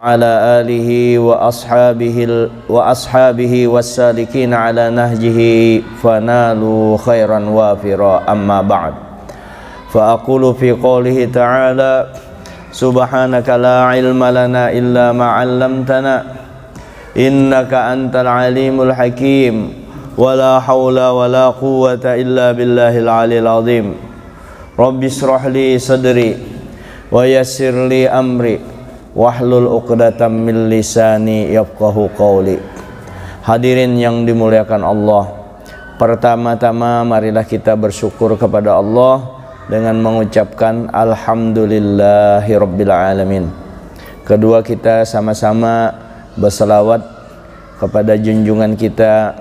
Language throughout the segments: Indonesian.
ala alihi wa ashabihi wassalikin ala nahjihi fanalu khairan wafira amma ba'd fa aqulu fi qawlihi ta'ala subhanaka la ilma lana illa ma 'allamtana innaka antal alimul hakim wa la hawla wa la quwwata illa billahil aliyil azim rabbi israh li sadri wa yassir li amri wahlul uqdatam min lisani yafqahu qawli. Hadirin yang dimuliakan Allah, pertama-tama marilah kita bersyukur kepada Allah dengan mengucapkan alhamdulillahi rabbil alamin. Kedua, kita sama-sama berselawat kepada junjungan kita,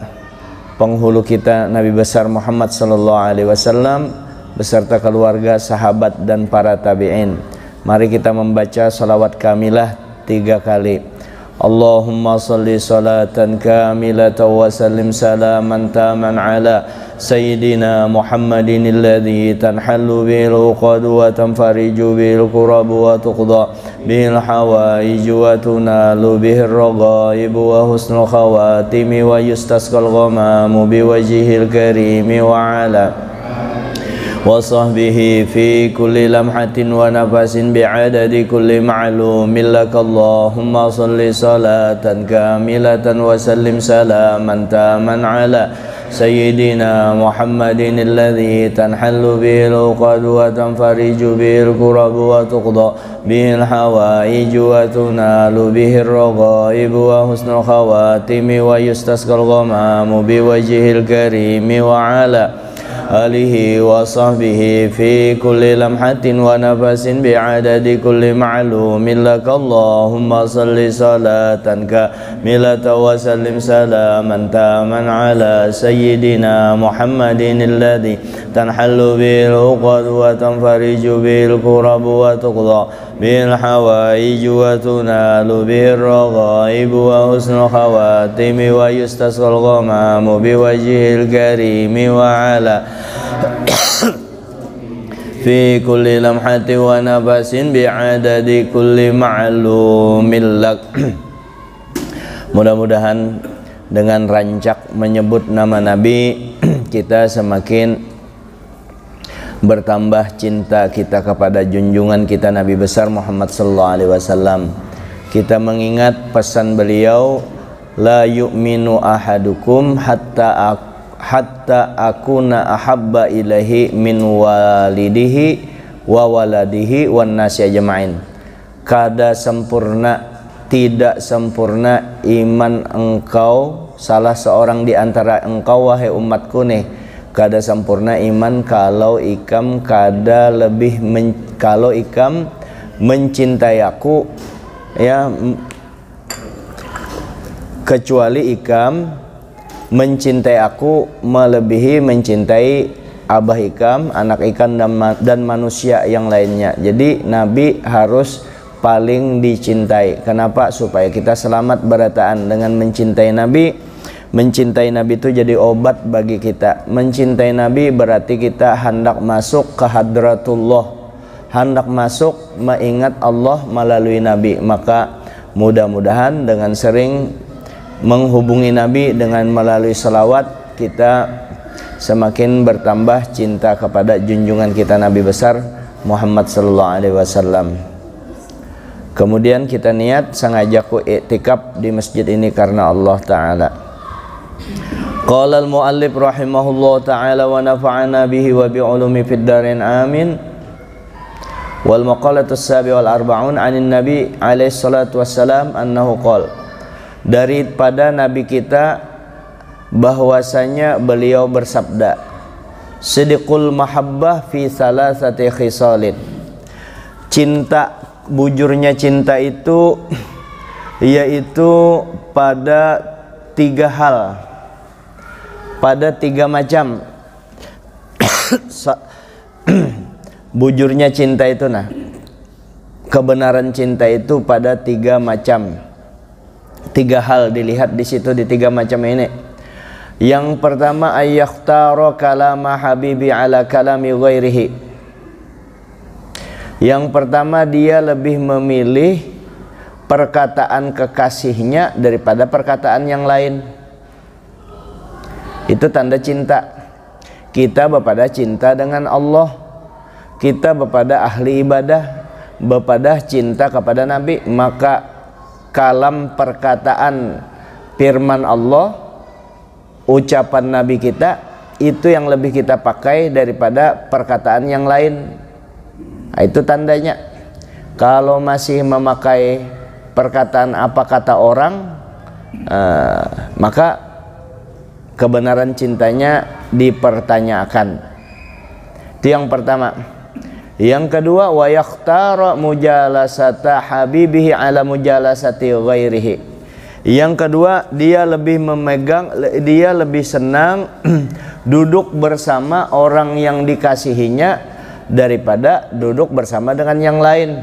penghulu kita, Nabi besar Muhammad sallallahu alaihi wasallam beserta keluarga, sahabat dan para tabi'in. Mari kita membaca salawat kamilah 3 kali. Allahumma salli salatan kamilatan wa sallim salaman taman ala sayyidina Muhammadin alladhi tanhallu bil uqad wa tanfariju bil kurab wa tuqda bil hawaij wa tunalu bihir raghaib wa husnul khawatimi wa yustasqal ghamamu biwajhil karimi wa ala wa sahbihi fi kulli lamhatin wa nafasin bi'adadi kulli ma'lumin laka. Allahumma salli salatan kamilatan wa sallim salaman taman ala sayyidina Muhammadin alladhi tanhallu bil uqad wa tanfariju bil kurab wa tuqda bil hawaij wa tunalu bihir raghaib wa husnul khawatimi wa yustasqal ghamamu biwajhil karimi wa ala alihi wa sahbihi fi kulli lamhatin wa nafasin bi'adadi kulli ma'lumin laka. Allahumma salli salatan kamilatan wa sallim salaman taman ala sayyidina Muhammadin alladhi tanhallu bil uqad wa tanfariju bil kurab wa tuqda bil hawaij wa tunalu bir raghaib wa husnul khawatimi wa yustasqal ghamamu biwajhil karimi wa ala fi kulli lamhati wa nafasin bi'adadi kulli ma'lumin lak. Mudah-mudahan dengan rancak menyebut nama Nabi kita semakin bertambah cinta kita kepada junjungan kita Nabi besar Muhammad sallallahu alaihi wasallam. Kita mengingat pesan beliau, la yu'minu ahadukum hatta akuna ahabba ilahi min walidihi wa waladihi wan nasi ajma'in. Kada sempurna, tidak sempurna iman engkau, salah seorang di antara engkau wahai umatku nih, kada sempurna iman kalau ikam kada lebih kalau ikam mencintai aku, ya, kecuali ikam mencintai aku melebihi mencintai abah ikam, anak ikam dan manusia yang lainnya. Jadi Nabi harus paling dicintai. Kenapa? Supaya kita selamat berataan dengan mencintai Nabi. Mencintai Nabi itu jadi obat bagi kita. Mencintai Nabi berarti kita hendak masuk ke hadratullah, hendak masuk mengingat Allah melalui Nabi. Maka mudah-mudahan dengan sering menghubungi Nabi dengan melalui salawat, kita semakin bertambah cinta kepada junjungan kita Nabi besar Muhammad sallallahu alaihi wasallam. Kemudian kita niat sengaja ku iktikaf di masjid ini karena Allah taala. Qala al-muallif rahimahullah taala wa nafa'ana bihi wa bi ulumi fid darin amin. Wal maqalatu as-sabi wal arba'un 'anin nabi alaihi salatu wassalam annahu qala, daripada Nabi kita bahwasanya beliau bersabda, sidqul mahabbah fi salasati khisalin. Cinta, bujurnya cinta itu yaitu pada 3 hal, pada 3 macam. Bujurnya cinta itu, nah, kebenaran cinta itu pada 3 macam. 3 hal dilihat di situ, di 3 macam ini. Yang pertama, ayyakhtara kalama habibi ala kalami ghairihi. Yang pertama, dia lebih memilih perkataan kekasihnya daripada perkataan yang lain. Itu tanda cinta. Kita bepada cinta dengan Allah, kita bepada ahli ibadah, bepada cinta kepada Nabi, maka kalam perkataan firman Allah, ucapan Nabi kita, itu yang lebih kita pakai daripada perkataan yang lain. Nah, itu tandanya. Kalau masih memakai perkataan apa kata orang, maka kebenaran cintanya dipertanyakan. Itu yang pertama. Yang kedua, wa yakhtara mujalasata habibihi ala mujalasati ghairihi. Yang kedua, dia lebih senang duduk bersama orang yang dikasihinya daripada duduk bersama dengan yang lain.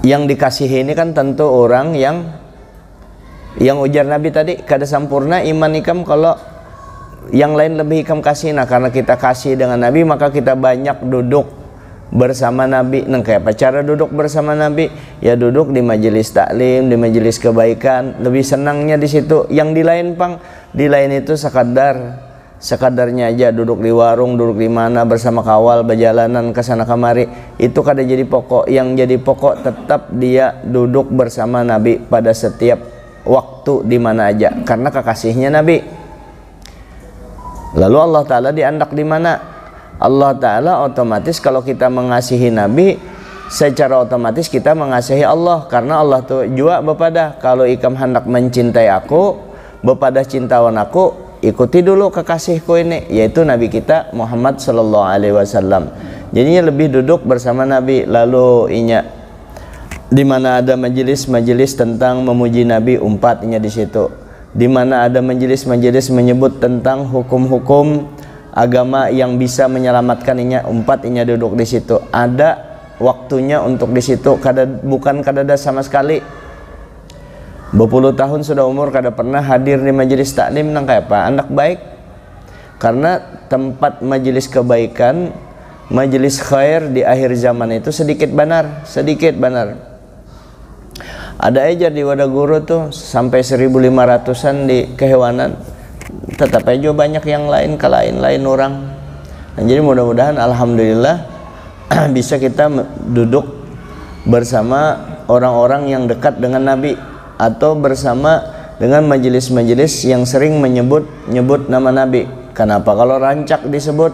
Yang dikasihi ini kan tentu orang yang ujar Nabi tadi, kada sampurna iman ikam kalau yang lain lebih ikam kasih. Nah, karena kita kasih dengan Nabi, maka kita banyak duduk bersama Nabi. Nah, kayak apa cara duduk bersama Nabi? Ya duduk di majelis taklim, di majelis kebaikan. Lebih senangnya di situ. Yang di lain di lain itu sekadarnya aja duduk di warung, duduk di mana bersama kawal, berjalanan ke sana kemari. Itu kada jadi pokok. Yang jadi pokok tetap dia duduk bersama Nabi pada setiap waktu di mana aja, karena kekasihnya Nabi. Lalu Allah Ta'ala diandak di mana? Allah Ta'ala otomatis kalau kita mengasihi Nabi, secara otomatis kita mengasihi Allah, karena Allah tuh jua bepada kalau ikam hendak mencintai aku, bepada cintawan aku, ikuti dulu kekasihku ini, yaitu Nabi kita Muhammad Sallallahu Alaihi Wasallam. Jadinya lebih duduk bersama Nabi. Lalu di mana ada majelis tentang memuji Nabi, umpatnya di situ. Di mana ada majelis menyebut tentang hukum-hukum agama yang bisa menyelamatkannya, umpatnya duduk di situ. Ada waktunya untuk di situ, bukan kadada sama sekali. Berpuluh tahun sudah umur kada pernah hadir di majelis taklim, nang kayak apa? Anak baik. Karena tempat majelis kebaikan, majelis khair di akhir zaman itu sedikit benar. Ada aja di wadah guru tuh sampai 1.500-an di kehewanan, tetap aja banyak yang lain orang. Nah, jadi mudah-mudahan alhamdulillah bisa kita duduk bersama orang-orang yang dekat dengan Nabi, atau bersama dengan majelis-majelis yang sering menyebut nama Nabi. Kenapa? Kalau rancak disebut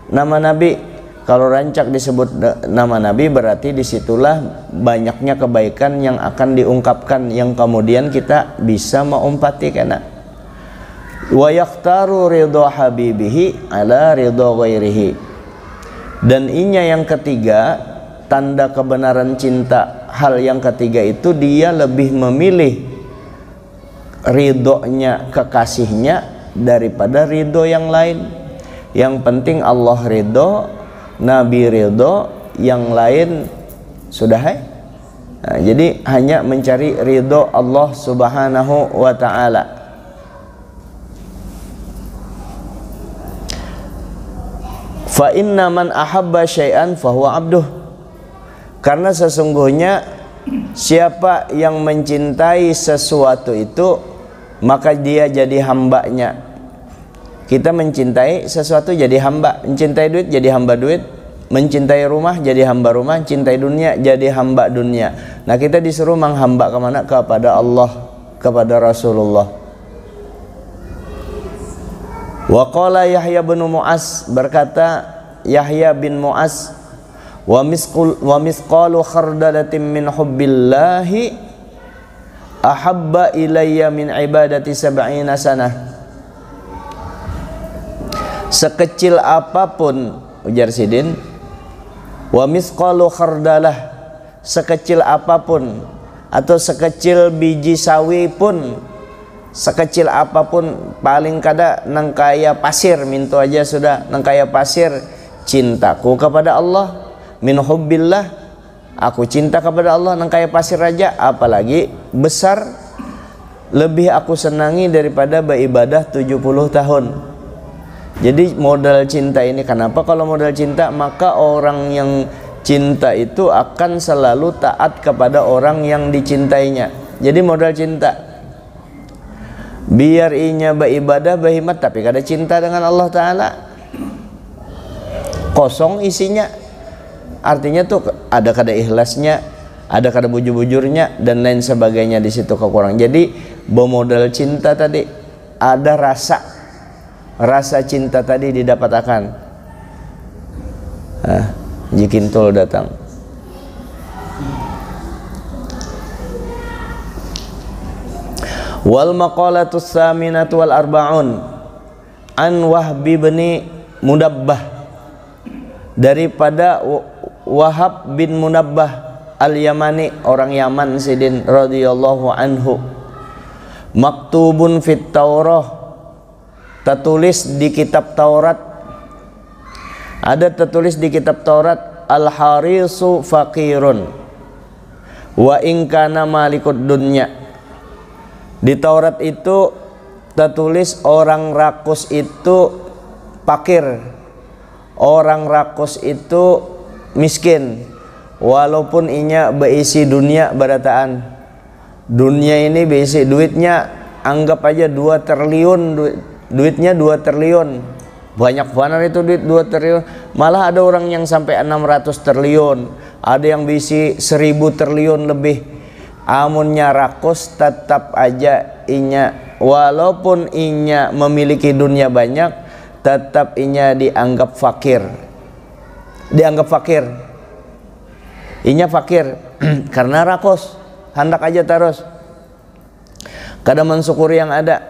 nama Nabi, kalau rancak disebut nama Nabi, berarti disitulah banyaknya kebaikan yang akan diungkapkan, yang kemudian kita bisa mengumpati kena. Wa yakhtaru ridha habibihi ala ridha ghairihi. Dan inya yang ketiga, tanda kebenaran cinta, hal yang ketiga itu dia lebih memilih ridhonya kekasihnya daripada ridho yang lain. Yang penting Allah ridho, Nabi ridho, yang lain sudah Nah, jadi hanya mencari ridho Allah Subhanahu wa ta'ala. Fa inna man ahabba syai'an fahuwa abduh. Karena sesungguhnya siapa yang mencintai sesuatu itu, maka dia jadi hambanya. Kita mencintai sesuatu jadi hamba. Mencintai duit jadi hamba duit, mencintai rumah jadi hamba rumah, mencintai dunia jadi hamba dunia. Nah, kita disuruh menghamba kemana? Kepada Allah, kepada Rasulullah. Wa qala Yahya bin Mu'az, berkata Yahya bin Mu'az, wa misqalu khardalatin min hubbillahi ahabba ilayya min ibadati sab'ina sanah. Sekecil apapun, ujar Sidin, wa misqalu khardalah, sekecil apapun atau sekecil biji sawi pun, sekecil apapun, paling kada nang kaya pasir, mintu aja sudah nang kaya pasir, cintaku kepada Allah, min hubbillah, aku cinta kepada Allah, nang kaya pasir aja, apalagi besar, lebih aku senangi daripada beribadah 70 tahun. Jadi modal cinta ini, kenapa kalau modal cinta? Maka orang yang cinta itu akan selalu taat kepada orang yang dicintainya. Jadi modal cinta. Biar inya beribadah berkhidmat tapi kada cinta dengan Allah Ta'ala, kosong isinya. Artinya tuh ada kada ikhlasnya, ada kada bujur-bujurnya dan lain sebagainya, di situ kekurangan. Jadi bermodal cinta tadi, ada rasa cinta tadi didapatkan. Jikintul datang. Wal maqalatus saminatu wal arba'un an Wahbi bin Munabbah, daripada Wahab bin Munabbah al-Yamani, orang Yaman sidin radhiyallahu anhu. Maktubun fit Taurah, tertulis di kitab Taurat, ada tertulis di kitab Taurat, al-harisu faqirun wa in kana malikud dunya. Di Taurat itu tertulis orang rakus itu fakir, orang rakus itu miskin, walaupun inya berisi dunia berataan. Dunia ini berisi duitnya, anggap aja 2 triliun, duitnya 2 triliun. Banyak banget itu duit 2 triliun. Malah ada orang yang sampai 600 triliun, ada yang berisi 1000 triliun lebih. Amunnya rakus tetap aja inya, walaupun inya memiliki dunia banyak, tetap inya dianggap fakir. Dianggap fakir. Inya fakir karena rakus, hendak aja terus. Kada mensyukuri yang ada.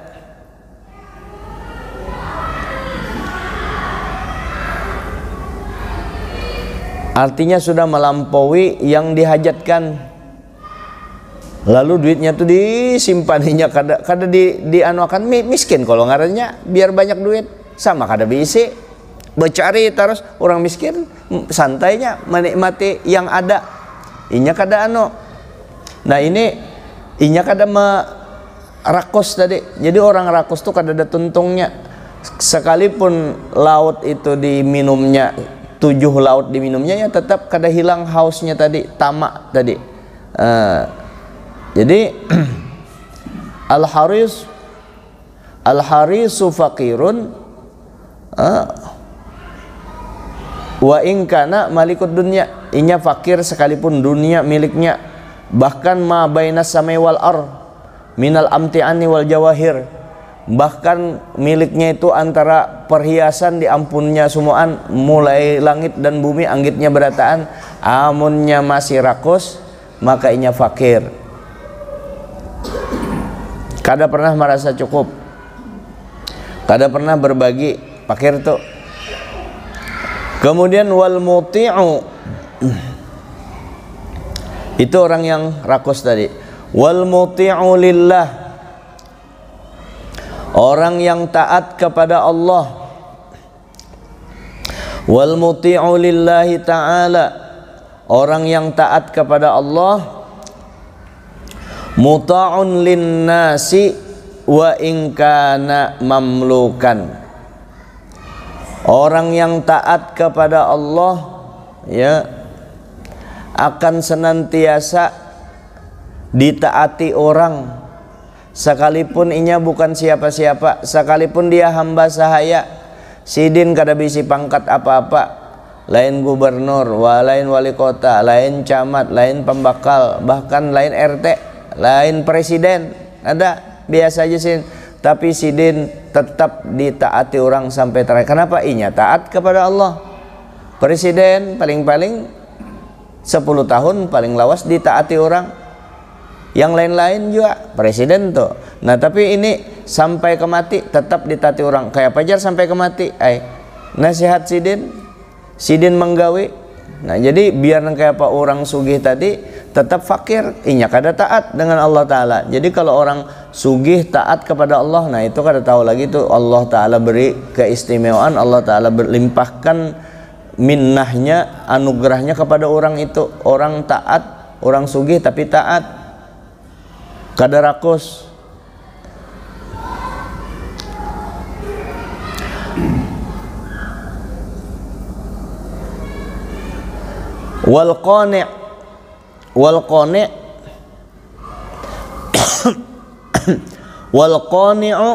Artinya sudah melampaui yang dihajatkan. Lalu duitnya tuh disimpaninya kada dianuakan, miskin kalau ngarannya biar banyak duit, sama kada bisi bercari terus. Orang miskin santainya menikmati yang ada, inya kada anu. Nah ini inya kada rakus tadi. Jadi orang rakus tuh kada ada tuntungnya, sekalipun laut itu diminumnya, 7 laut diminumnya, ya tetap kada hilang hausnya tadi, tamak tadi. Jadi al-harisu faqirun wa in kana malikud dunya, inya fakir sekalipun dunia miliknya. Bahkan ma bainas samai wal ar minal amti'ani wal jawahir, bahkan miliknya itu antara perhiasan diampunnya semuaan, mulai langit dan bumi anggitnya berataan. Amunnya masih rakus, maka inya fakir, kada pernah merasa cukup, kada pernah berbagi, fakir tuh. Kemudian wal muti'u, itu orang yang rakus tadi. Wal muti'u lillah, orang yang taat kepada Allah. Wal muti'u lillahi ta'ala, orang yang taat kepada Allah. Muta'un linnasi wa in kana mamlukan, orang yang taat kepada Allah ya akan senantiasa ditaati orang, sekalipun inya bukan siapa-siapa, sekalipun dia hamba sahaya. Sidin kada bisi pangkat apa-apa, lain gubernur, lain wali kota, lain camat, lain pembakal, bahkan lain RT, lain presiden, ada biasa aja sih. Tapi sidin tetap ditaati orang sampai terakhir. Kenapa? Inya taat kepada Allah. Presiden paling-paling 10 tahun paling lawas ditaati orang. Yang lain-lain juga presiden tuh. Nah tapi ini sampai ke mati tetap ditaati orang. Kayak pajar sampai ke mati. Nasihat sidin menggawi. Nah jadi biar kayak apa orang sugih tadi tetap fakir, inya kada taat dengan Allah Ta'ala. Jadi kalau orang sugih taat kepada Allah, nah itu kada tahu lagi tuh Allah Ta'ala beri keistimewaan, Allah Ta'ala berlimpahkan minnahnya, anugerahnya kepada orang itu. Orang taat, orang sugih tapi taat, kada rakus. Wal qani' wal qani' wal qani'u,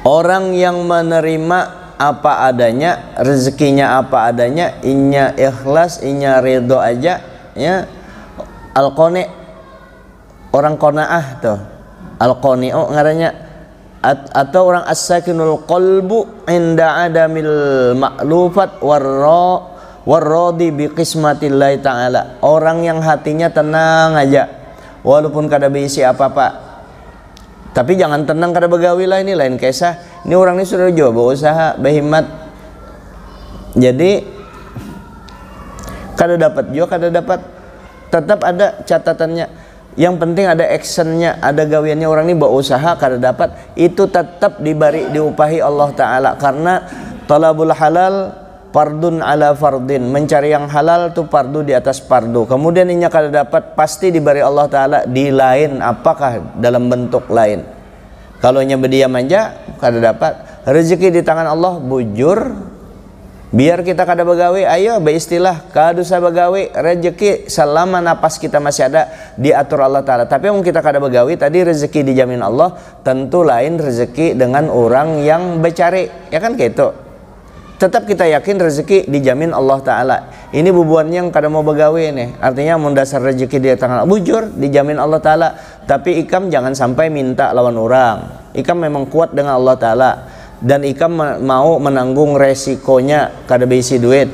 orang yang menerima apa adanya, rezekinya apa adanya, inya ikhlas, inya ridho aja, ya. Al qani', orang qanaah tuh. Al qani'u ngarannya, atau orang as-sakinul qalbu inda adamil ma'lufat warradi bi qismatillahi ta'ala, orang yang hatinya tenang aja walaupun kada berisi apa-apa. Tapi jangan tenang kada begawi lah, ini lain kisah. Ini orang ini sudah jauh berusaha berhimmat, jadi kada dapat juga, kada dapat, tetap ada catatannya. Yang penting ada actionnya, ada gawiannya. Orang ini berusaha kada dapat, itu tetap diupahi Allah Ta'ala. Karena talabul halal fardun ala fardin, mencari yang halal itu fardu di atas fardu. Kemudian ini kada dapat, pasti diberi Allah Ta'ala di lain, apakah dalam bentuk lain. Kalau nya berdiam aja kada dapat. Rezeki di tangan Allah, bujur. Biar kita kada begawi, ayo beristilah kada usah begawi, rezeki selama napas kita masih ada diatur Allah Ta'ala. Tapi yang kita kada begawi tadi, rezeki dijamin Allah, tentu lain rezeki dengan orang yang bercari, ya kan gitu. Tetap kita yakin rezeki dijamin Allah Ta'ala. Ini bubuan yang kada mau begawi nih, artinya mendasar rezeki di tangan Allah, bujur dijamin Allah Ta'ala. Tapi ikam jangan sampai minta lawan orang. Ikam memang kuat dengan Allah Ta'ala, dan ikam mau menanggung resikonya, kada bisi duit.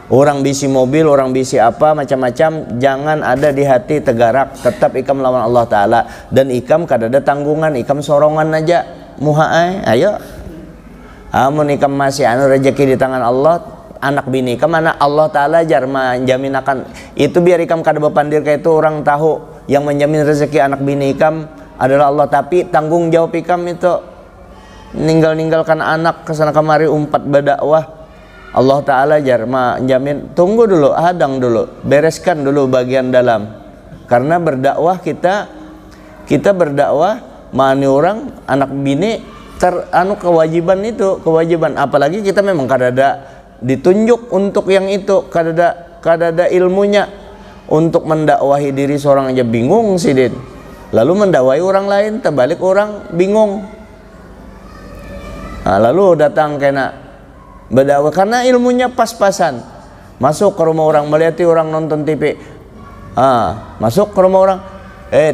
Orang bisi mobil, orang bisi apa macam-macam, jangan ada di hati tegarak. Tetap ikam lawan Allah Ta'ala, dan ikam kada ada tanggungan, ikam sorongan aja muhaai, ayo. Amun ikam masih rezeki di tangan Allah, anak bini ikam mana Allah Ta'ala jar menjaminakan. Itu biar ikam kada bepandir kayak itu, orang tahu yang menjamin rezeki anak bini ikam adalah Allah. Tapi tanggung jawab ikam itu ninggalkan anak kesana kemari umpat berdakwah, Allah Ta'ala jar menjamin. Tunggu dulu, hadang dulu, bereskan dulu bagian dalam. Karena berdakwah kita berdakwah mani orang anak bini kewajiban itu, kewajiban. Apalagi kita memang kada ada ditunjuk untuk yang itu, kada ada ilmunya untuk mendakwahi diri seorang aja bingung sih Din. Lalu mendakwahi orang lain terbalik orang bingung. Nah, lalu datang kena berdakwah karena ilmunya pas-pasan. Masuk ke rumah orang, melihati orang nonton TV. Masuk ke rumah orang,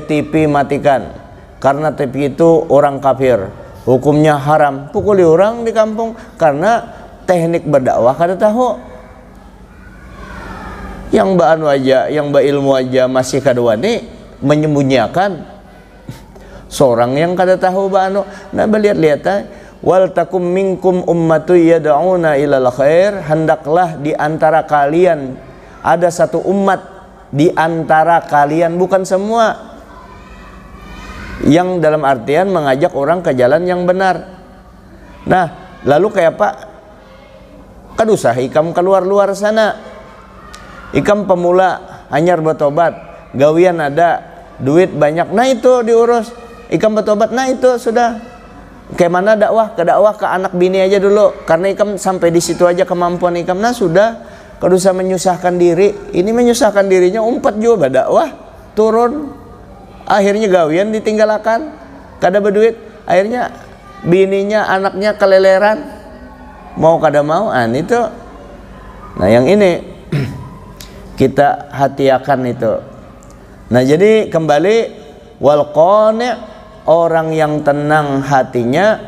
TV matikan. Karena TV itu orang kafir, hukumnya haram. Pukuli orang di kampung karena teknik berdakwah kada tahu. Yang ba'anu aja, yang ilmu aja masih kada wani menyembunyikan. Seorang yang kada tahu ba'anu, nah lihat-lihat wal takum minkum ummatu yad'una ilal khair, hendaklah di antara kalian ada satu umat di antara kalian, bukan semua, yang dalam artian mengajak orang ke jalan yang benar. Nah, lalu kayak apa? Kadusah ikam keluar sana, ikam pemula hanyar bertobat, gawian ada, duit banyak, nah itu diurus. Ikam bertobat, nah itu sudah. Kayak mana dakwah ke anak bini aja dulu, karena ikam sampai di situ aja kemampuan ikam. Nah sudah, kalau usah menyusahkan diri. Ini menyusahkan dirinya, umpat juga dakwah turun, akhirnya gawian ditinggalkan, kada berduit, akhirnya bininya anaknya keleleran, mau kada mau itu. Nah yang ini kita hatiakan itu. Nah jadi kembali, wal qani', orang yang tenang hatinya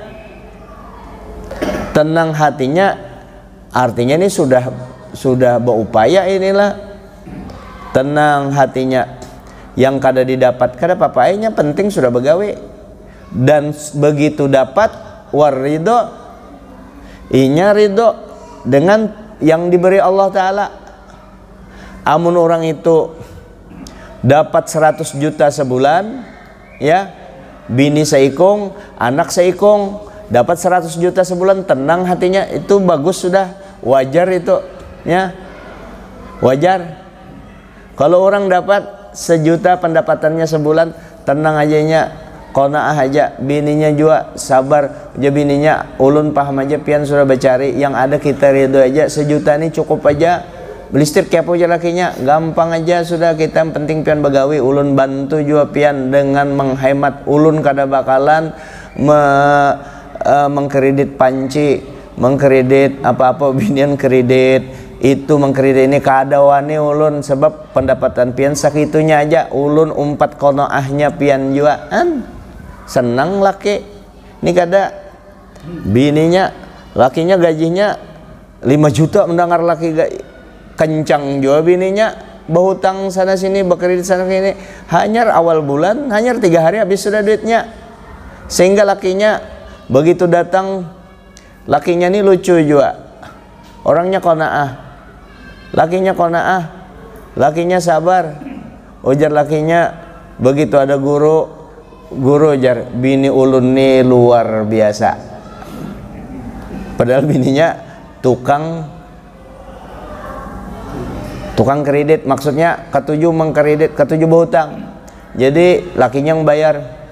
artinya ini sudah berupaya, inilah tenang hatinya. Yang kada didapat kada papainya, penting sudah begawi, dan begitu dapat warido, inya ridho dengan yang diberi Allah Ta'ala. Amun orang itu dapat 100 juta sebulan, ya, bini seikung, anak seikung, dapat 100 juta sebulan, tenang hatinya, itu bagus, sudah wajar itu, ya, wajar. Kalau orang dapat 1 juta pendapatannya sebulan, tenang ajanya, qanaah aja, bininya juga sabar aja, bininya ulun paham aja, pian sudah bercari, yang ada kita ridho aja, 1 juta ini cukup aja, belistir kepo aja lakinya, gampang aja sudah. Kita penting pian begawi, ulun bantu juga pian dengan menghemat. Ulun kada bakalan mengkredit panci, mengkredit apa-apa binian kredit itu, mengkredit ini keadawani ulun, sebab pendapatan pian sakitunya aja. Ulun umpat konoahnya pian juga senang laki ini kada bininya, lakinya gajinya 5 juta, mendengar laki kencang juga bininya, berhutang sana sini, berkredit sana sini, hanyar awal bulan, hanyar 3 hari habis sudah duitnya. Sehingga lakinya begitu datang, lakinya ini lucu juga, orangnya qanaah, lakinya sabar. Ujar lakinya begitu ada guru ujar, bini ulun nih luar biasa. Padahal bininya tukang kredit, maksudnya ketujuh mengkredit, ketujuh berhutang. Jadi lakinya yang bayar.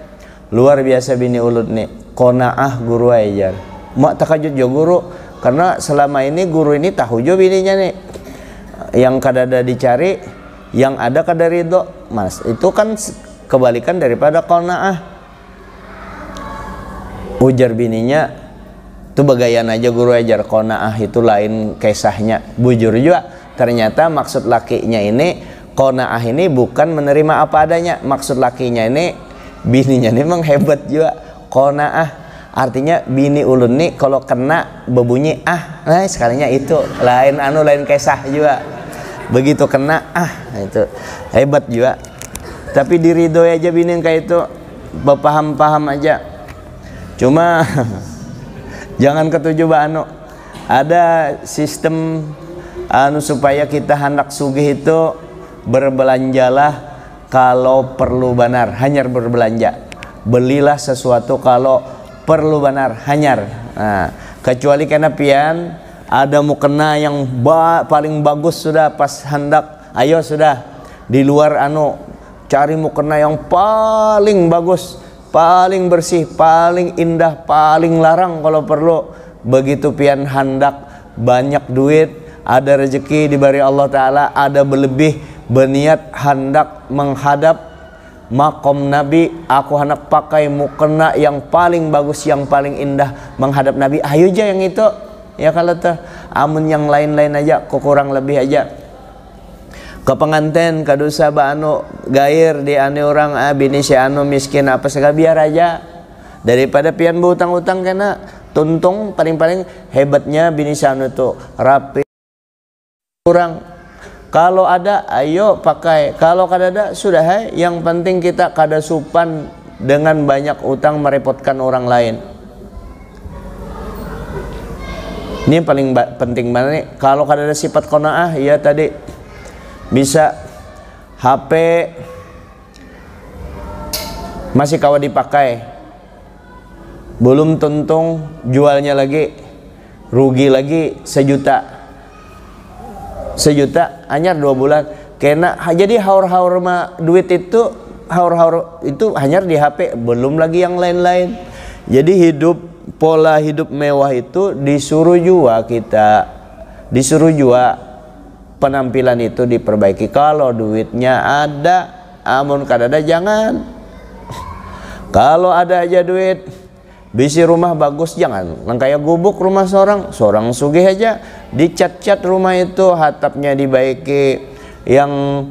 Luar biasa bini ulun nih, qanaah guru ajar. Mak takajud jo guru, karena selama ini guru ini tahu jo bininya nih, yang kadada dicari, yang ada kada ridho. Mas, itu kan kebalikan daripada qanaah. Ujar bininya, itu bagayan aja guru ajar, qanaah itu lain kisahnya. Bujur juga, ternyata maksud lakinya ini, qanaah ini bukan menerima apa adanya. Maksud lakinya ini, bininya ini memang hebat juga. Qanaah artinya bini ulun nih kalau kena berbunyi nah sekalinya itu lain lain kisah juga. Begitu kena itu hebat juga. Tapi diridhoi aja bini kayak itu, berpaham-paham aja. Cuma jangan ketujuh ada sistem supaya kita hendak sugih itu, berbelanjalah kalau perlu benar, hanyar berbelanja. Belilah sesuatu kalau perlu benar, hanyar. Nah, kecuali karena pian ada mukena yang paling bagus sudah pas hendak, ayo sudah di luar cari mukena yang paling bagus, paling bersih, paling indah, paling larang kalau perlu. Begitu pian hendak banyak duit, ada rezeki diberi Allah Ta'ala, ada berlebih, berniat hendak menghadap makom Nabi, aku hendak pakai mukena yang paling bagus, yang paling indah menghadap Nabi. Ayo aja yang itu. Ya kalau tuh amun yang lain-lain aja, kurang lebih aja. Ke pengantin kadusa gair di orang bini si miskin apa segala, biar aja. Daripada pian berutang-utang kena tuntung. Paling-paling hebatnya bini si itu rapi, kurang. Kalau ada ayo pakai, kalau kada ada sudah yang penting kita kada supan dengan banyak utang merepotkan orang lain. Ini yang paling penting banget nih. Kalau kada ada sifat qanaah, ya tadi bisa HP masih kawa dipakai, belum tuntung jualnya lagi, rugi lagi 1 juta hanya 2 bulan kena. Jadi haur-haur duit itu, haur-haur itu hanya di HP, belum lagi yang lain-lain. Jadi pola hidup mewah itu disuruh juga kita, disuruh juga penampilan itu diperbaiki. Kalau duitnya ada, amun kada ada jangan. Kalau ada aja duit, bisi rumah bagus, jangan kayak gubuk rumah seorang sugih aja, dicat-cat rumah itu, hatapnya dibaiki, yang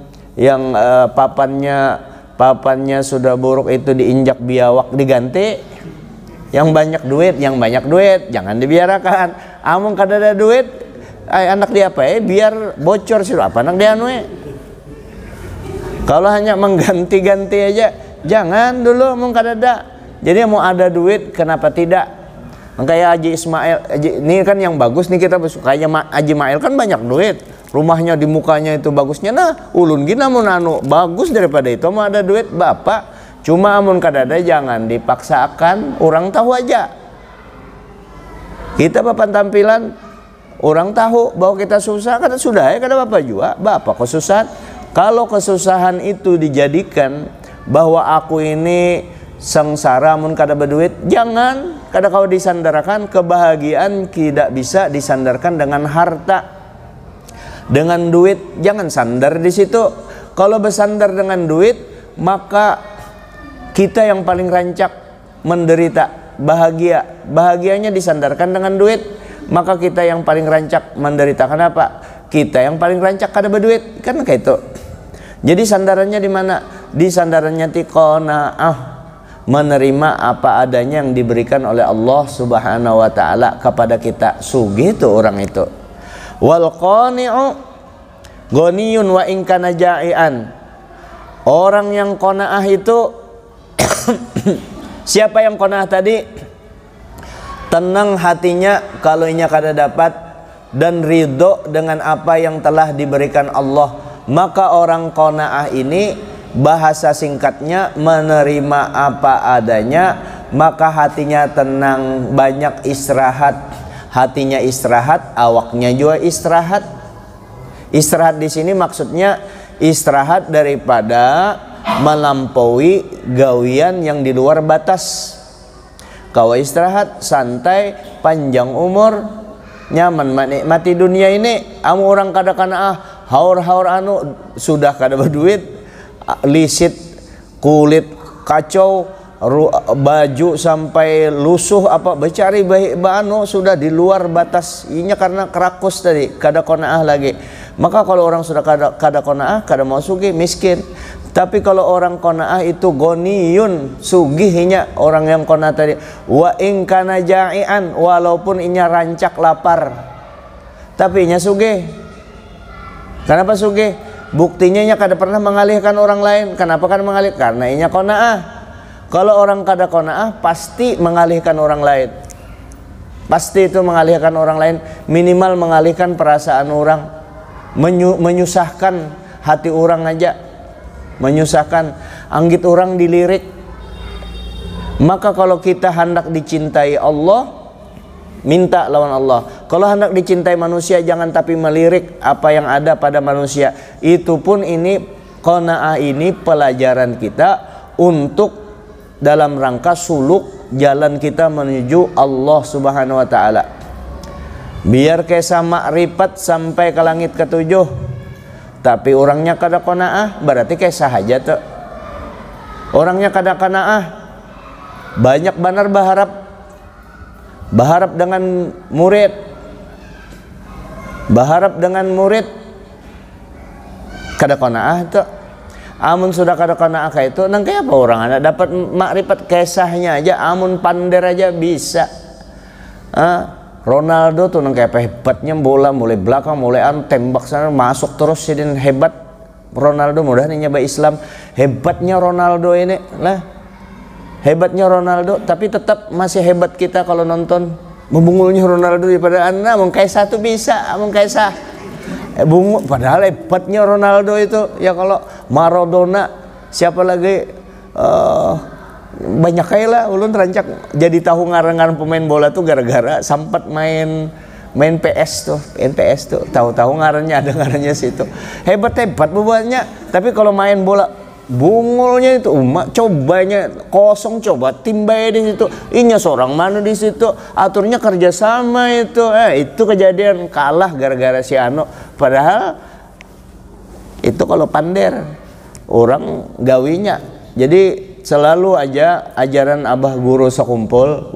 papannya sudah buruk itu diinjak biawak diganti. Yang banyak duit jangan dibiarkan. Amun kada ada duit, anak dia apa biar bocor sih apa anak dia Kalau hanya mengganti-ganti aja, jangan dulu amun kada ada. Jadi mau ada duit kenapa tidak? Kayak Haji Ismail, ini kan yang bagus nih kita kayaknya Haji Ismail kan banyak duit, rumahnya di mukanya itu bagusnya. Nah, ulun gina mun bagus daripada itu mau ada duit bapak. Cuma amun kada ada jangan dipaksakan, orang tahu aja. Kita papan tampilan orang tahu bahwa kita susah, kata sudah kada apa juga, bapak kesusahan. Kalau kesusahan itu dijadikan bahwa aku ini sengsara mun kada berduit, jangan. Kada kau disandarkan, kebahagiaan tidak bisa disandarkan dengan harta. Dengan duit jangan sandar di situ. Kalau bersandar dengan duit, maka kita yang paling rancak menderita. Bahagianya disandarkan dengan duit, maka kita yang paling rancak menderita. Kenapa? Kita yang paling rancak kada berduit, kan kayak itu. Jadi sandarannya di mana? Di sandarannya ti qanaah, menerima apa adanya yang diberikan oleh Allah Subhanahu wa taala kepada kita. Sugih itu orang itu. Wal qani'u ghaniyun wa in kana ja'ian. Orang yang qanaah itu siapa yang qanaah tadi? Tenang hatinya kalau inya kada dapat dan ridho dengan apa yang telah diberikan Allah. Maka orang qanaah ini bahasa singkatnya menerima apa adanya, maka hatinya tenang, banyak istirahat. Hatinya istirahat, awaknya juga istirahat. Istirahat di sini maksudnya istirahat daripada melampaui gawian yang di luar batas. Kau istirahat santai, panjang umur, nyaman menikmati dunia ini. Amu orang kada qanaah, haur-haur anu sudah kada berduit, lisit, kulit kacau, baju sampai lusuh apa becari baik anu sudah di luar batas. Inya karena kerakus tadi, kada qanaah lagi. Maka kalau orang sudah kada qanaah, kada mau sugih, miskin. Tapi kalau orang qanaah itu ghaniyun, sugihnya orang yang qanaah tadi. Wa in kana ja'ian, walaupun inya rancak lapar, tapi inya sugih. Kenapa sugih? Buktinya inya kada pernah mengalihkan orang lain. Kenapa kada mengalih? Karena inya qanaah. Kalau orang kada qanaah pasti mengalihkan orang lain. Pasti itu mengalihkan orang lain, minimal mengalihkan perasaan orang, menyusahkan hati orang aja, menyusahkan, anggit orang dilirik. Maka kalau kita hendak dicintai Allah, minta lawan Allah. Kalau hendak dicintai manusia, jangan tapi melirik apa yang ada pada manusia. Itu pun ini qanaah, ini pelajaran kita untuk dalam rangka suluk jalan kita menuju Allah Subhanahu wa taala. Biar kisah makrifat sampai ke langit ketujuh, tapi orangnya kada qanaah, berarti kisah aja tuh. Orangnya kada qanaah, banyak benar berharap dengan murid, berharap dengan murid, kada qanaah tuh. Amun sudah kada qanaah kayak itu, nang kayak apa orang ada dapat makrifat kisahnya aja, amun pander aja bisa. Ronaldo tuh nang kayak hebatnya bola, mulai belakang, mulai tembak sana masuk terus, jadi hebat. Ronaldo mudah nih nyoba Islam, hebatnya Ronaldo ini lah, hebatnya Ronaldo. Tapi tetap masih hebat kita kalau nonton membungulnya Ronaldo daripada anak. Amun kaisa tuh bisa, amun kaisa bungu, padahal hebatnya Ronaldo itu ya. Kalau Maradona, siapa lagi, banyak kayak lah. Ulun rancak jadi tahu ngarangan pemain bola tuh gara-gara sempat main PS tuh, NPS tuh, tahu-tahu ngarannya ada ngarannya situ. Hebat buatnya. Tapi kalau main bola bungulnya itu cobanya kosong, coba timbai di situ, inya seorang mana di situ, aturnya kerjasama itu. Itu kejadian kalah gara-gara si Ano. Padahal itu kalau pander orang gawinya. Jadi selalu aja ajaran abah guru sekumpul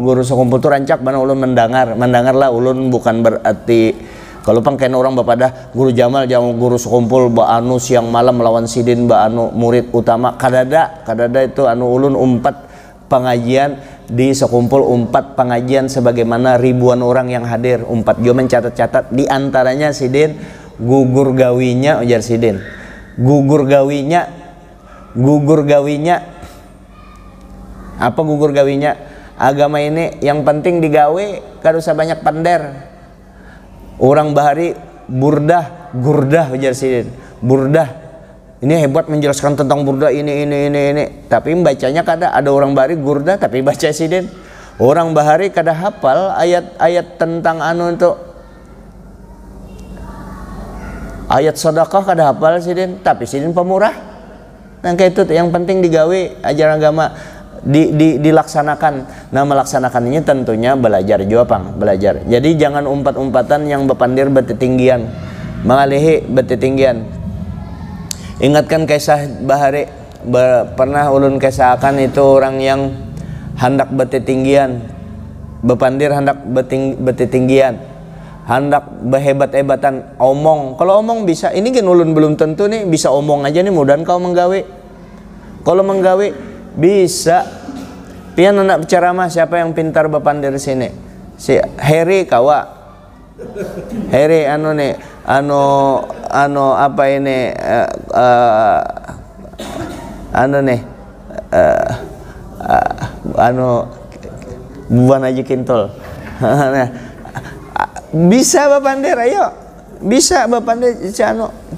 tuh rancak mana ulun mendengar lah. Ulun bukan berarti kalau pangken orang bapadah guru Jamal jangan guru sekumpul ba anu siang malam melawan sidin ba anu murid utama, kadada itu anu ulun umpat pengajian di sekumpul, umpat pengajian sebagaimana ribuan orang yang hadir, umpat jo mencatat-catat di antaranya sidin gugur gawinya, ujar sidin gugur gawinya apa gugur gawinya? Agama ini yang penting digawe, kada usah banyak pander. Orang bahari burdah, gurdah, ujar sidin. Burdah. Ini hebat menjelaskan tentang burdah ini. Tapi bacanya kada. Ada orang bahari gurdah tapi baca sidin. Orang bahari kada hafal ayat-ayat tentang anu itu. Ayat sedekah kada hafal sidin, tapi sidin pemurah. Nah kayak itu yang penting digawe ajaran agama. Dilaksanakan. Nah melaksanakannya tentunya belajar juga belajar. Jadi jangan umpat-umpatan yang bepandir berketinggian. mangalihi betetinggian. Ingatkan kisah bahari pernah ulun kisahkan itu orang yang hendak betetinggian, bepandir hendak betetinggian, hendak behebat-hebatan omong. Kalau omong bisa, ini kan ulun belum tentu nih bisa omong aja nih, mudahan kau menggawe. Kalau menggawe bisa. Pian anak ceramah siapa yang pintar bepandir sini? Si Heri kawa. Heri anu nih, anu apa ini anu nih anu buan aja kintol. Bisa bepandir, ayo. Bisa bepandir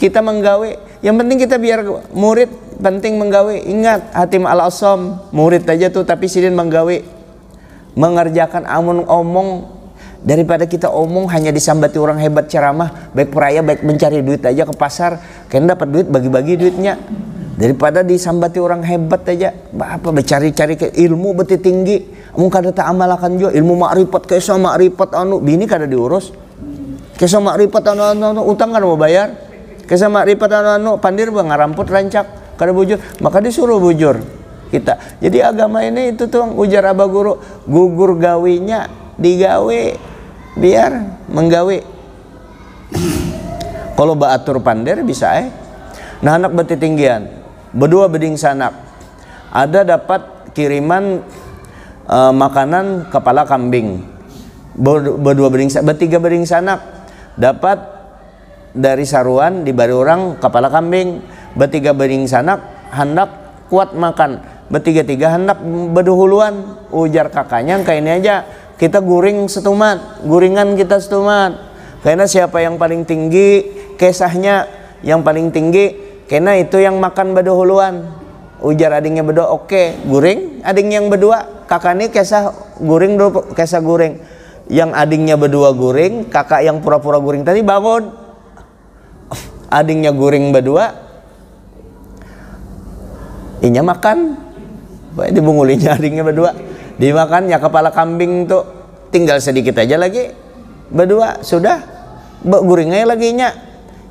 kita menggawe. Yang penting kita biar murid, penting menggawe. Ingat Hatim Al-Asam, murid aja tuh tapi sidin menggawe. Mengerjakan amun omong, daripada kita omong hanya disambati orang hebat ceramah, baik peraya baik mencari duit aja ke pasar, kan dapat duit bagi-bagi duitnya. Daripada disambati orang hebat aja, apa bercari-cari ke ilmu beti tinggi, mun kada tak amalakan juga ilmu makrifat kesa makrifat anu bini kada diurus. Kesa makrifat anu utang kada mau bayar. Kesa makrifat anu pandir bang ngaramput rancak kada bujur, maka disuruh bujur kita. Jadi agama ini itu tuh ujar Aba Guru, gugur gawinya digawe biar menggawe. Kalau baatur pandir bisa Nah anak betetinggian berdua beding sanak ada dapat kiriman makanan kepala kambing berdua beding bertiga beding sanak dapat dari saruan dibari orang kepala kambing, bertiga beding sanak hendak kuat makan, bertiga-tiga hendak beduhuluan. Ujar kakaknya kayak ini aja kita guring setumat, guringan kita setumat. Karena siapa yang paling tinggi kesahnya yang paling tinggi, karena itu yang makan beduhuluan. Ujar adingnya berdua, oke, guring ading yang berdua, kakaknya kesah guring dulu, kesah guring. Yang adingnya berdua guring, kakak yang pura-pura guring tadi bangun. Adingnya guring berdua, inya makan, dibungulinya adingnya berdua, dimakannya kepala kambing tuh tinggal sedikit aja lagi, berdua sudah, guringnya lagi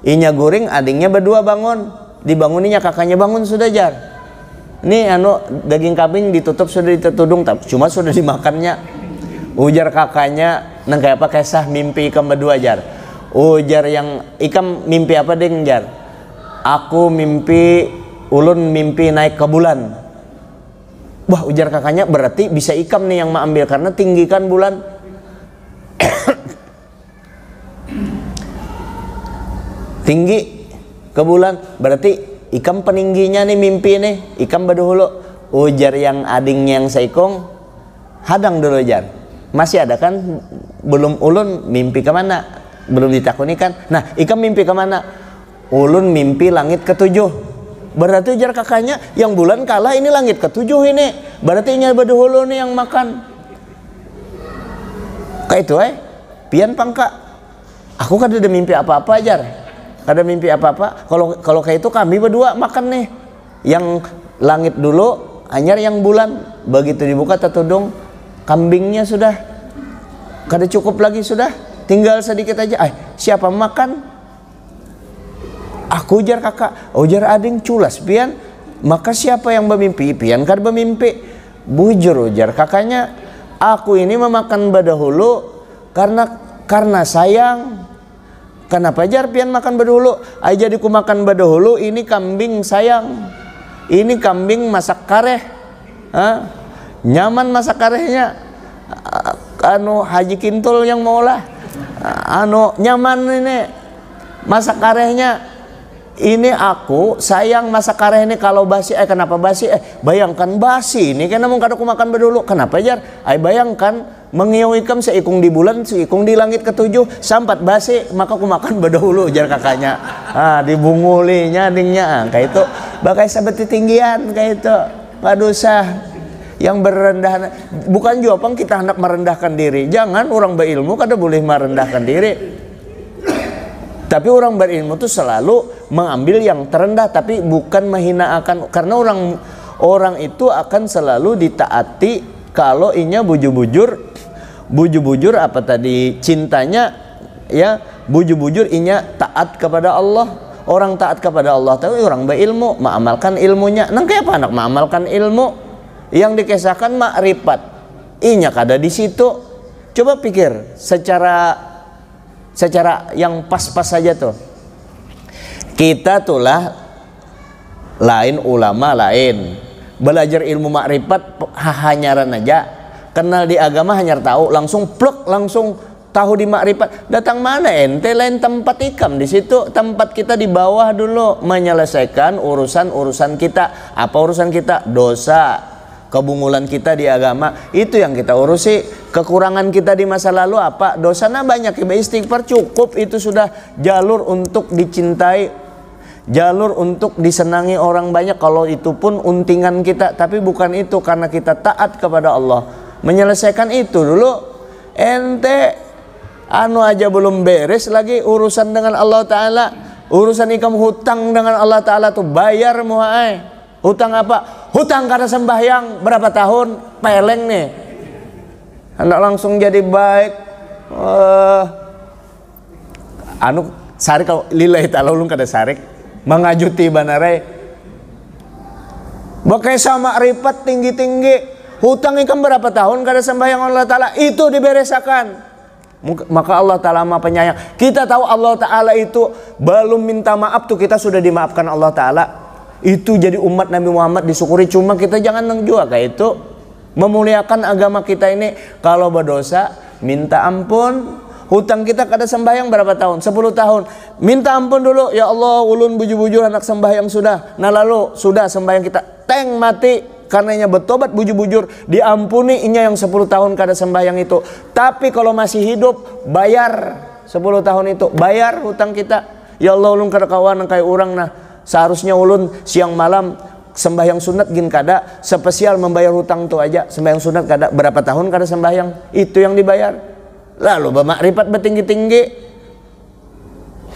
inya guring, adingnya berdua bangun, dibanguninya kakaknya bangun sudah jar, ini anu daging kambing ditutup sudah ditudung, cuma sudah dimakannya. Ujar kakaknya, nang kayak apa kisah mimpi ikam berdua jar. Ujar yang ikam mimpi apa deng jar? Aku mimpi, ulun mimpi naik ke bulan. Wah ujar kakaknya berarti bisa ikam nih yang mengambil karena tinggi kan bulan. Tinggi ke bulan berarti ikam peningginya nih mimpi nih, ikam baduhulu. Ujar yang adingnya yang seikong, hadang dulu jar. Masih ada kan belum ulun mimpi kemana? Belum ditakuni kan. Nah ikam mimpi kemana? Ulun mimpi langit ketujuh. Berarti ujar kakaknya yang bulan kalah ini langit ketujuh ini. Berarti inya baduhulu nih yang makan. Kayak itu pian pangka. Aku kan ada mimpi apa-apa jar. Kada mimpi apa-apa. Kalau kayak itu kami berdua makan nih. Yang langit dulu, anyar yang bulan. Begitu dibuka tertudung kambingnya sudah. Kada cukup lagi sudah. Tinggal sedikit aja. Siapa makan? Aku ujar kakak. Ujar ading culas pian. Maka siapa yang bermimpi? Pian kan bermimpi. Bujur ujar kakaknya. Aku ini memakan badahulu karena sayang. Kenapa jar pian makan badahulu? Jadi ku makan badahulu ini kambing sayang. Ini kambing masak kareh. Nyaman masak karehnya. Anu Haji Kintul yang maulah. Nyaman ini masak karehnya. Ini aku sayang masak kareh ini kalau basi. Kenapa basi? Bayangkan basi ini karena mau kada ku makan bedulu. Kenapa jar? Bayangkan mengiung ikam seikung di bulan, seikung di langit ketujuh, sampat basi maka ku makan bedulu jar kakaknya. Dibungulinya dingnya kayak itu. Bagai sahabat tinggian kayak itu. Waduh sah. Yang berendah, bukan jawaban kita hendak merendahkan diri. Jangan orang berilmu kada boleh merendahkan diri. Tapi orang berilmu itu selalu mengambil yang terendah, tapi bukan menghinakan. Karena orang itu akan selalu ditaati kalau inya bujur apa tadi cintanya ya bujur inya tak taat kepada Allah. Orang taat kepada Allah tapi orang berilmu, mengamalkan ilmunya. Nang kayak apa anak mengamalkan ilmu yang dikisahkan makrifat. Inya kada di situ. Coba pikir secara yang pas-pas saja tuh. Kita tulah lain ulama lain. Belajar ilmu makrifat hanyaran aja. Kenal di agama hanya tahu langsung plek langsung tahu di makrifat. Datang mana ente lain tempat ikam di situ. Tempat kita di bawah dulu menyelesaikan urusan kita. Apa urusan kita? Dosa, kebungulan kita di agama. Itu yang kita urusi. Kekurangan kita di masa lalu apa? Dosanya banyak. Istighfar cukup. Itu sudah jalur untuk dicintai, jalur untuk disenangi orang banyak. Kalau itu pun untingan kita. Tapi bukan itu, karena kita taat kepada Allah. Menyelesaikan itu dulu. Ente anu aja belum beres lagi urusan dengan Allah Ta'ala. Urusan ikam hutang dengan Allah Ta'ala tuh bayar muhai. Hutang apa? Hutang karena sembahyang berapa tahun? Peleng nih. Hendak langsung jadi baik. Anu sarik kalau lillahi ta'ala ulun kada sarik. Mengajuti banarai. Bakai sama ripet tinggi-tinggi. Hutang ikam berapa tahun kada sembahyang Allah Ta'ala. Itu diberesakan. Maka Allah Ta'ala Maha Penyayang. Kita tahu Allah Ta'ala itu belum minta maaf tuh kita sudah dimaafkan Allah Ta'ala. Itu jadi umat Nabi Muhammad disyukuri. Cuma kita jangan nengjua kayak itu. Memuliakan agama kita ini. Kalau berdosa minta ampun. Hutang kita kada sembahyang berapa tahun? 10 tahun. Minta ampun dulu. Ya Allah ulun bujur-bujur anak sembahyang sudah. Nah lalu sudah sembahyang kita teng mati. Karenanya bertobat bujur-bujur, diampuni inya yang 10 tahun kada sembahyang itu. Tapi kalau masih hidup bayar 10 tahun itu, bayar hutang kita. Ya Allah ulun kada kawan kayak orang nah. Seharusnya ulun siang malam sembahyang sunat gin kada, spesial membayar hutang tu aja. Sembahyang sunat kada berapa tahun kada sembahyang, itu yang dibayar. Lalu bermakrifat bertinggi-tinggi.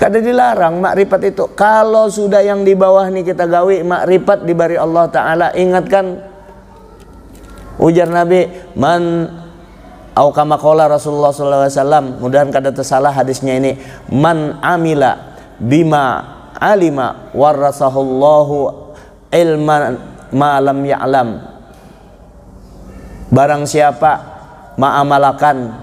Kada dilarang makrifat itu. Kalau sudah yang di bawah nih kita gawi makrifat diberi Allah Ta'ala. Ingatkan ujar Nabi, man au kama qala Rasulullah SAW. Mudahan kada tersalah hadisnya ini. Man amila bima alima warasahullahu ilman ma lam ya'lam. Barang siapa ma'amalakan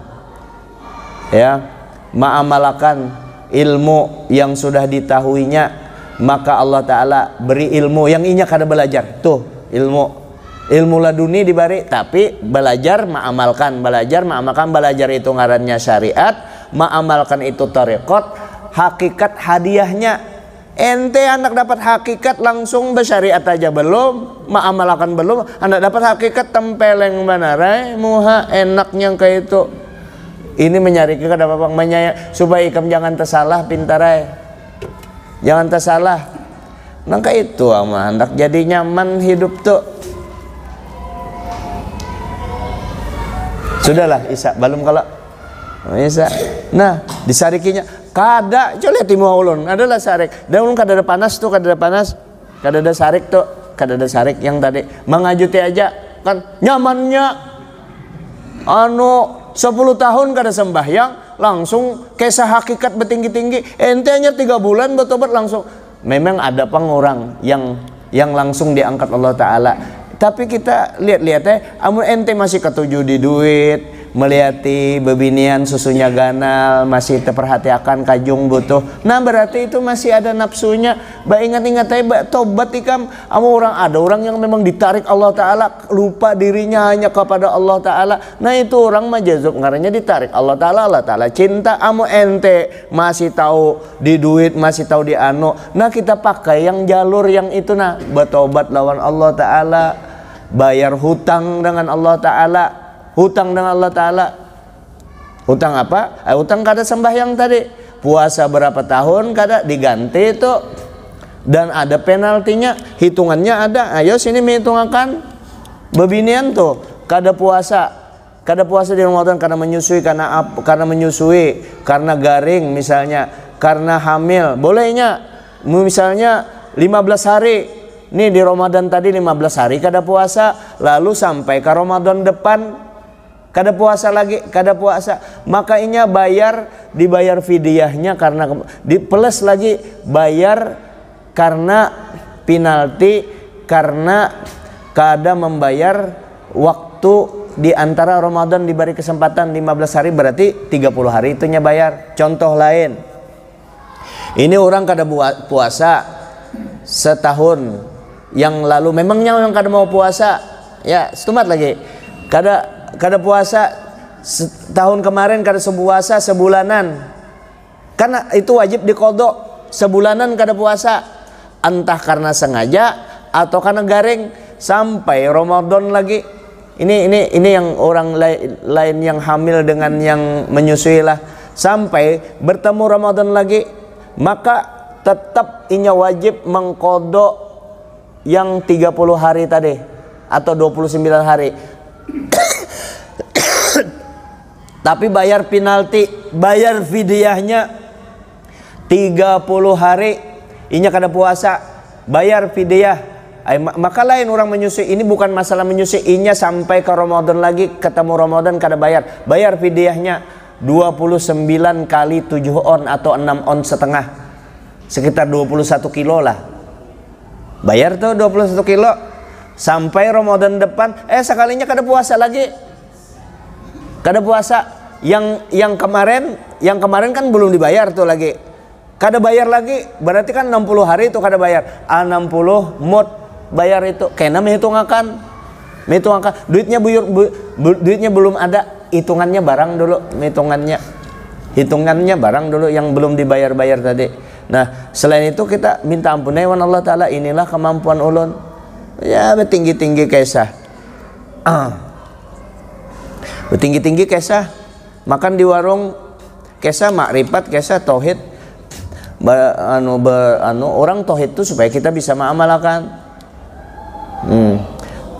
ilmu yang sudah ditahuinya, maka Allah Ta'ala beri ilmu yang inya kada belajar. Tuh ilmu laduni diberi, tapi belajar mengamalkan, belajar itu ngarannya syariat, mengamalkan itu tariqat. Hakikat hadiahnya ente anak dapat hakikat langsung bersyariat aja belum, mengamalkan belum, anak dapat hakikat tempeleng banarai muha enaknya kayak itu. Ini menyari kita apa menyayang supaya ikam jangan tersalah pintarai. Jangan tersalah. Nangka itu ama hendak jadi nyaman hidup tuh. Sudahlah Isa belum kalau Isa. Nah, disarikinya kada coba lihat timu ulun adalah sarik. Dan ulun kada ada panas tuh, kada ada panas. Kada ada sarik tuh, kada ada sarik yang tadi mengajuti aja kan nyamannya anu 10 tahun kada sembahyang langsung kisah hakikat bertinggi-tinggi. Ente hanya 3 bulan bertobat langsung. Memang ada pengurang yang langsung diangkat Allah Ta'ala. Tapi kita lihat-lihat amun ente masih ketujuh di duit, melihati bebinian susunya ganal, masih terperhatikan kajung butuh. Nah berarti itu masih ada nafsunya. Ba ingat-ingat aja tobat ikam. Ada orang yang memang ditarik Allah Ta'ala, lupa dirinya hanya kepada Allah Ta'ala. Nah itu orang majazub ngarannya ditarik Allah Ta'ala cinta. Ente masih tahu di duit, masih tahu di anu. Nah kita pakai yang jalur yang itu nah, bertobat lawan Allah Ta'ala, bayar hutang dengan Allah Ta'ala. Hutang dengan Allah Ta'ala. Hutang apa? Hutang kada sembahyang tadi. Puasa berapa tahun kada diganti itu. Dan ada penaltinya. Hitungannya ada. Ayo sini menghitungkan. Bebinian tuh. Kada puasa. Kada puasa di Ramadan karena menyusui. Karena menyusui. Karena garing misalnya. Karena hamil. Bolehnya. Misalnya 15 hari. Nih di Ramadan tadi 15 hari kada puasa. Lalu sampai ke Ramadan depan. kada puasa lagi, kada puasa, maka inya dibayar fidyahnya karena di plus lagi bayar karena penalti karena kada membayar waktu di antara Ramadan diberi kesempatan 15 hari, berarti 30 hari itunya bayar. Contoh lain, ini orang kada puasa setahun yang lalu, memangnya orang kada mau puasa ya, setumat lagi kada puasa setahun kemarin, kada puasa sebulanan, karena itu wajib diqodho. Sebulanan kada puasa, entah karena sengaja atau karena garing, sampai Ramadan lagi. Ini yang orang lain yang hamil dengan yang menyusui lah, sampai bertemu Ramadan lagi, maka tetap inya wajib mengqodho yang 30 hari tadi atau 29 hari. Tapi bayar penalti, bayar fidyahnya 30 hari inya kada puasa, bayar fidyah. Maka lain orang menyusui, ini bukan masalah menyusui, inya sampai ke Ramadan lagi, ketemu Ramadan kada bayar fidyahnya 29 kali 7 on atau 6 on setengah, sekitar 21 kilo lah. Bayar tuh 21 kilo sampai Ramadan depan, sekalinya kada puasa lagi. Kada puasa yang kemarin kan belum dibayar tuh lagi. Kada bayar lagi, berarti kan 60 hari itu kada bayar. 60 mod bayar itu, kena menghitungakan duitnya duitnya belum ada, hitungannya barang dulu, hitungannya barang dulu yang belum dibayar-bayar tadi. Nah, selain itu kita minta ampun wan Allah Ta'ala, inilah kemampuan ulun. Ya, betinggi-tinggi kesah. Betinggi-tinggi kesah. Makan di warung kesah makrifat, kesah tauhid. Orang tauhid itu supaya kita bisa mengamalkan.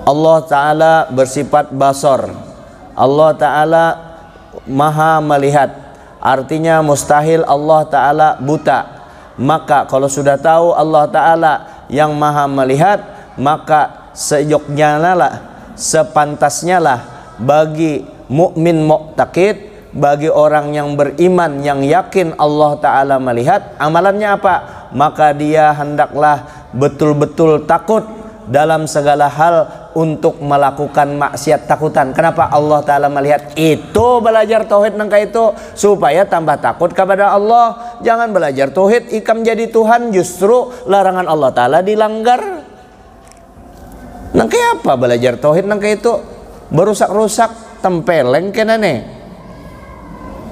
Allah Ta'ala bersifat basar. Allah Ta'ala maha melihat. Artinya mustahil Allah Ta'ala buta. Maka kalau sudah tahu Allah Ta'ala yang maha melihat, maka sejoknya lah, sepantasnya lah bagi mukmin muqtaqid, bagi orang yang beriman yang yakin Allah Ta'ala melihat, amalannya apa? Maka dia hendaklah betul-betul takut dalam segala hal untuk melakukan maksiat takutan. Kenapa Allah Ta'ala melihat? Itu belajar tauhid nangka itu supaya tambah takut kepada Allah. Jangan belajar tauhid ikam jadi Tuhan, justru larangan Allah Ta'ala dilanggar. Nangka apa belajar tauhid nangka itu? Berusak-rusak, tempeleng kena nih.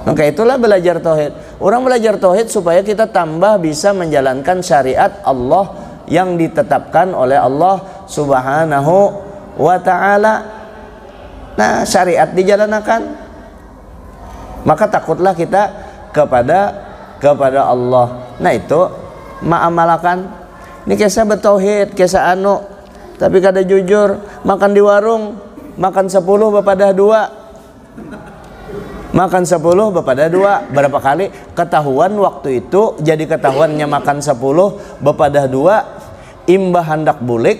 Nangka itulah belajar tauhid. Orang belajar tauhid supaya kita tambah bisa menjalankan syariat Allah yang ditetapkan oleh Allah Subhanahu wa Ta'ala. Nah, syariat dijalankan, maka takutlah kita kepada Allah. Nah, itu ma'amalakan. Ini kisah bertauhid, kisah tapi kada jujur. Makan di warung, makan 10 bepadah 2. Makan 10 bepadah 2. Berapa kali ketahuan waktu itu, jadi ketahuannya makan 10 bepadah 2. Imbah hendak bulik,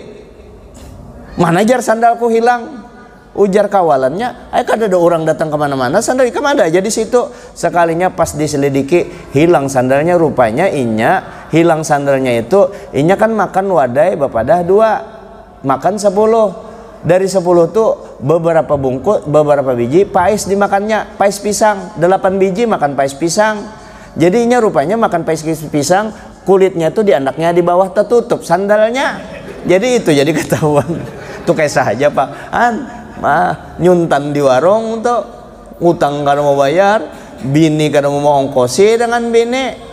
mana jar sandalku hilang, ujar kawalannya, kada ada orang datang kemana-mana, sandal ikam ada aja di situ. Sekalinya pas diselidiki, hilang sandalnya. Rupanya inya hilang sandalnya itu, inya kan makan wadai bepadah 2, makan 10. Dari 10 tuh beberapa bungkus, beberapa biji pais dimakannya, pais pisang, 8 biji makan pais pisang. Jadinya rupanya makan pais pisang, kulitnya tuh di anaknya di bawah tertutup sandalnya. Jadi itu jadi ketahuan. Tuh kayak saja Pak. Nyuntan di warung tuh, utang kada mau bayar, bini kada mau ongkosi dengan bini.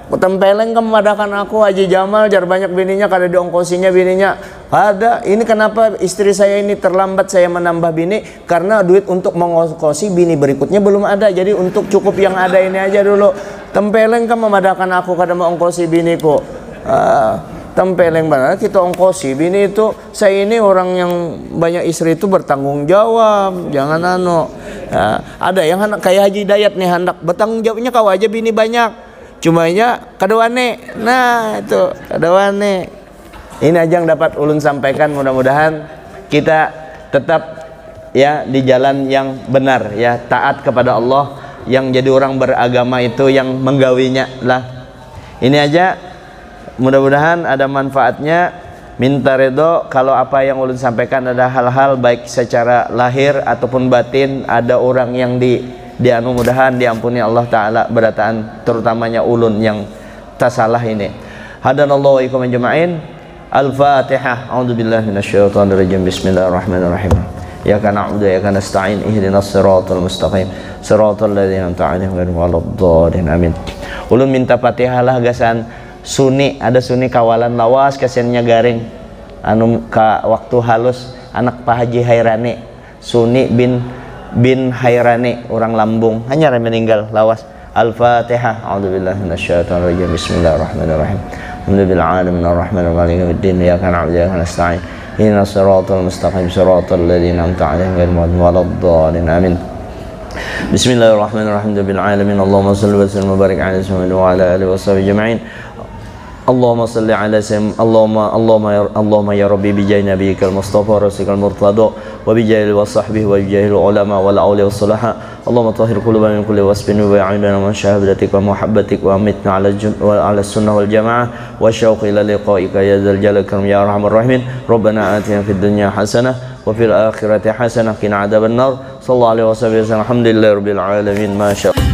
Tempeleng kemadakan aku Haji Jamal, jar banyak bininya kada diongkosinya bininya. Ada, ini kenapa istri saya ini terlambat saya menambah bini? Karena duit untuk mengongkosi bini berikutnya belum ada. Jadi untuk cukup yang ada ini aja dulu. Tempeleng kan memadakan aku kada mau ongkosi biniku. Tempeleng benar kita ongkosi bini itu. Saya ini orang yang banyak istri itu bertanggung jawab. Jangan ada yang kayak Haji Dayat nih hendak bertanggung jawabnya kau aja bini banyak. Cumanya kadawane. Nah itu kadawane. Ini aja yang dapat ulun sampaikan. Mudah-mudahan kita tetap ya di jalan yang benar, ya taat kepada Allah. Yang jadi orang beragama itu yang menggawinya lah. Ini aja, mudah-mudahan ada manfaatnya. Minta ridho kalau apa yang ulun sampaikan ada hal-hal baik secara lahir ataupun batin, ada orang yang dianu, mudahan diampuni Allah Ta'ala berataan, terutamanya ulun yang tak salah ini. Hadanallahu wa iyyakum ajma'in. Al-Fatihah. A'udzubillahi minasyaitonirrajim. Bismillahirrahmanirrahim. Iyyaka na'budu wa iyyaka nasta'in. Ihdinas siratal mustaqim. Siratal ladzina an'amta 'alaihim ghairil maghdubi 'alaihim. Amin. Ulun minta Fatihah lah gasan Suni, ada Suni kawalan lawas kasiannya garing anu ka waktu halus anak Pak Haji Hairani, Suni bin Hairani, orang Lambung, hanya meninggal lawas. Al-Fatihah. A'udzubillahi minasyaitonirrajim. Bismillahirrahmanirrahim. Alhamdulillahil alamin arrahmanir rahim maliki iyyaka na'budu wa iyyaka nasta'in. Ihdinas siratal mustaqim siratal ladzina an'amta 'alaihim ghairil maghdubi 'alaihim. Amin. Bismillahirrahmanirrahim. Rabbil alamin. Allahumma shalli wa sallim wa barik 'ala sayyidina wa ala alihi washabihi ajma'in. Allahumma salli ala sayyidina Allahumma ya Rabbi bijahi nabiyyikal mustafa rasikal murtada wa bijahi wa sahbihi wa bijahi ulama wal awliya was salaha. Allahumma tahhir qulubana min kulli wasfin wa a'inna min syahadatik wa muhabbatik wa amitna ala sunnah wal jamaah wa syauq ila liqa'ika ya dzal jalali karam ya arhamar rahimin. Rabbana atina fid dunya hasanah wa fil akhirati hasanah qina adzaban nar. Sallallahu alaihi wasallam. Alhamdulillahirabbil alamin. Masya Allah.